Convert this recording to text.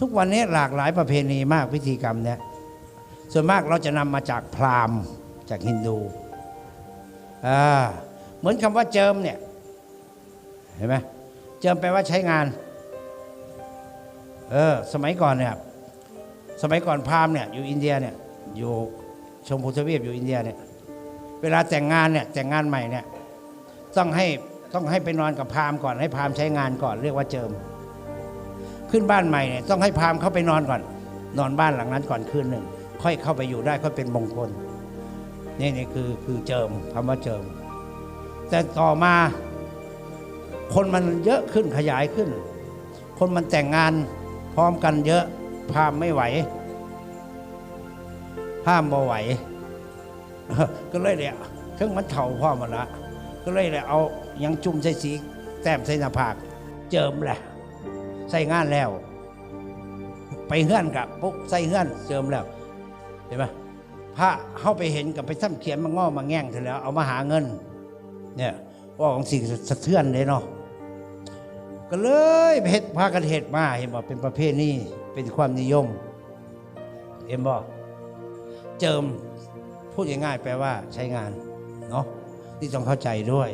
ทุกวันนี้หลากหลายประเพณีมากพิธีกรรมเนี่ยส่วนมากเราจะนำมาจากพราหมณ์จากฮินดูเหมือนคำว่าเจิมเนี่ยเห็นไหมเจิมแปลว่าใช้งานสมัยก่อนเนี่ยสมัยก่อนพราหมณ์เนี่ยอยู่อินเดียเนี่ยอยู่ชมพูทวีปอยู่อินเดียเนี่ยเวลาแต่งงานเนี่ยแต่งงานใหม่เนี่ยต้องให้ไปนอนกับพราหมณ์ก่อนให้พราหมณ์ใช้งานก่อนเรียกว่าเจิมขึ้นบ้านใหม่เนี่ยต้องให้พราหมณ์เข้าไปนอนก่อนนอนบ้านหลังนั้นก่อนคืนหนึ่งค่อยเข้าไปอยู่ได้ค่อยเป็นมงคลนี่คือเจิมคำว่าเจิมแต่ต่อมาคนมันเยอะขึ้นขยายขึ้นคนมันแต่งงานพร้อมกันเยอะพราหมณ์ไม่ไหวห้ามบ่ไหวก็เลยเนี่ยเครื่องมันเถ่าพ่อมันละก็เลยเนี่ยเอายังจุ่มใส่สีแต้มใส่หน้าผากเจิมแหละใส่งานแล้วไปเฮื่อนกับปุ๊บใส่เฮื่อนเจิมแล้วเห็นไหมพระเข้าไปเห็นกับไปซ้ำเขียนมาง้อมาแง่งเสร็จแล้วเอามาหาเงินเนี่ยว่าของสิ่งสะเทือนเลยเนาะก็เลยไปเฮ็ดพากันเฮ็ดมาเห็นบอกเป็นประเภทนี้เป็นความนิยมเห็นบอกเจิมพูดง่ายๆแปลว่าใช้งานเนาะที่ต้องเข้าใจด้วย